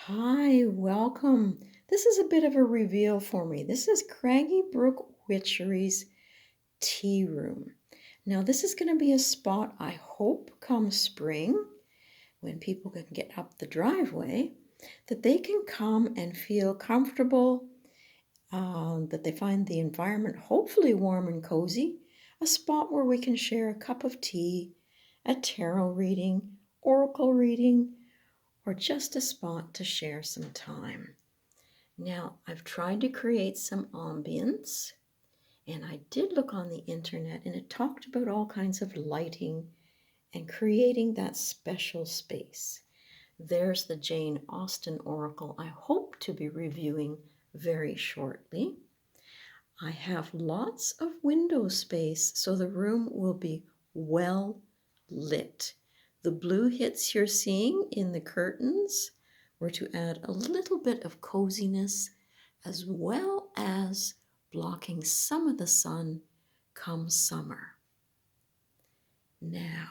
Hi, welcome. This is a bit of a reveal for me. This is Craggy Brook Witchery's tea room. Now, this is going to be a spot I hope come spring, when people can get up the driveway, that they can come and feel comfortable, that they find the environment hopefully warm and cozy, a spot where we can share a cup of tea, a tarot reading, oracle reading, or just a spot to share some time. Now, I've tried to create some ambience, and I did look on the internet, and it talked about all kinds of lighting and creating that special space. There's the Jane Austen Oracle I hope to be reviewing very shortly. I have lots of window space, so the room will be well lit. The blue hits you're seeing in the curtains were to add a little bit of coziness as well as blocking some of the sun come summer. Now,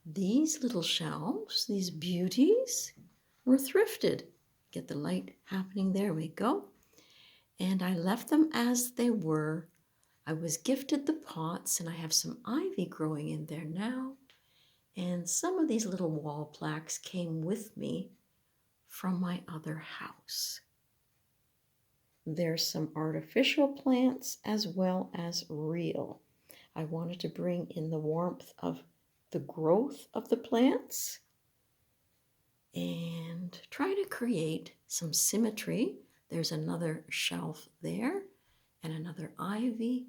these little shelves, these beauties, were thrifted. Get the light happening, there we go. And I left them as they were. I was gifted the pots, and I have some ivy growing in there now. And some of these little wall plaques came with me from my other house. There's some artificial plants as well as real. I wanted to bring in the warmth of the growth of the plants and try to create some symmetry. There's another shelf there and another ivy.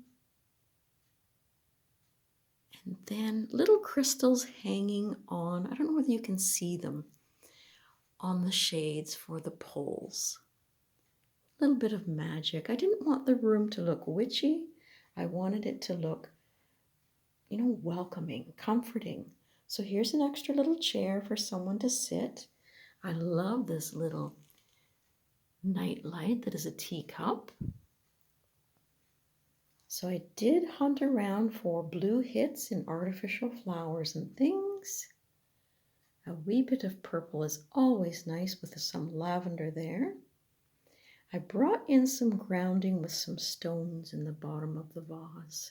And then little crystals hanging on, I don't know whether you can see them, on the shades for the poles. A little bit of magic. I didn't want the room to look witchy. I wanted it to look, welcoming, comforting. So here's an extra little chair for someone to sit. I love this little night light that is a teacup. So I did hunt around for blue hits in artificial flowers and things. A wee bit of purple is always nice with some lavender there. I brought in some grounding with some stones in the bottom of the vase.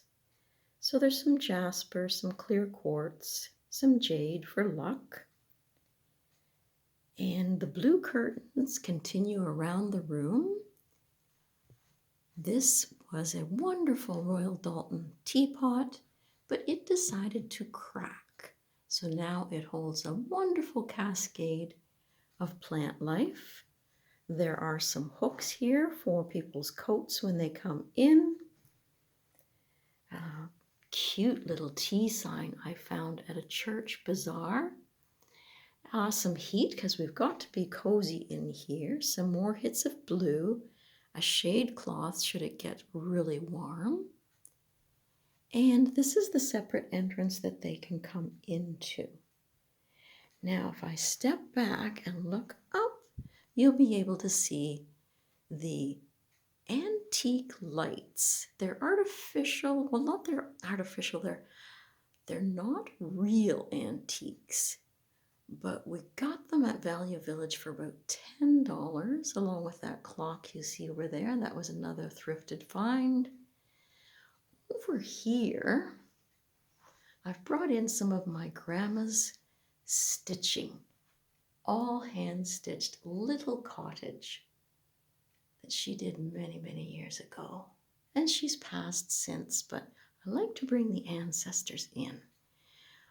So there's some jasper, some clear quartz, some jade for luck. And the blue curtains continue around the room. This was a wonderful Royal Dalton teapot, but it decided to crack. So now it holds a wonderful cascade of plant life. There are some hooks here for people's coats when they come in. A cute little tea sign I found at a church bazaar. Some heat because we've got to be cozy in here. Some more hits of blue. A shade cloth should it get really warm. And this is the separate entrance that they can come into. Now, if I step back and look up, you'll be able to see the antique lights. They're artificial. Well, not they're artificial. They're not real antiques. But we got them at Value Village for about $10, along with that clock you see over there. That was another thrifted find. Over here, I've brought in some of my grandma's stitching, all hand-stitched little cottage that she did many, many years ago. And she's passed since, but I like to bring the ancestors in.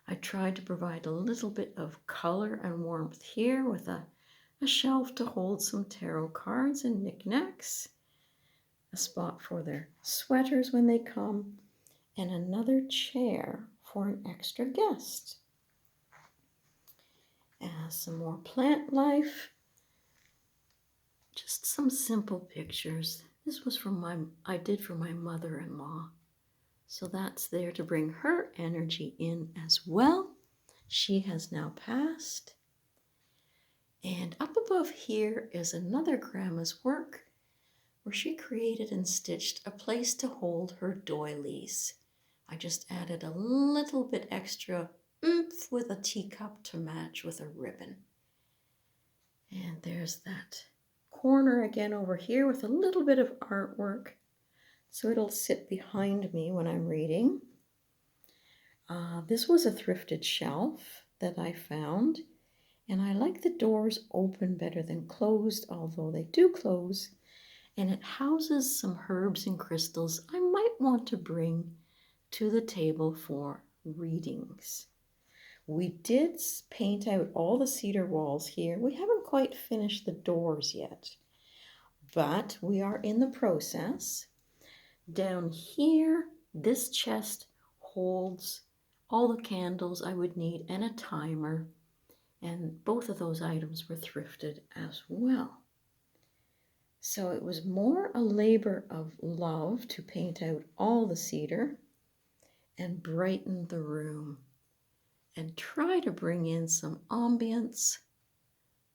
I tried to provide a little bit of color and warmth here with a shelf to hold some tarot cards and knickknacks, a spot for their sweaters when they come, and another chair for an extra guest. Some more plant life, just some simple pictures. This was I did for my mother-in-law. So that's there to bring her energy in as well. She has now passed. And up above here is another grandma's work where she created and stitched a place to hold her doilies. I just added a little bit extra oomph with a teacup to match with a ribbon. And there's that corner again over here with a little bit of artwork. So it'll sit behind me when I'm reading. This was a thrifted shelf that I found. And I like the doors open better than closed, although they do close. And it houses some herbs and crystals I might want to bring to the table for readings. We did paint out all the cedar walls here. We haven't quite finished the doors yet, but we are in the process. Down here, this chest holds all the candles I would need and a timer, and both of those items were thrifted as well. So it was more a labor of love to paint out all the cedar and brighten the room and try to bring in some ambience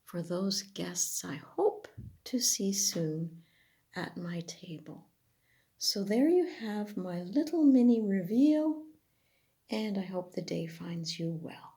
for those guests I hope to see soon at my table. So there you have my little mini reveal, and I hope the day finds you well.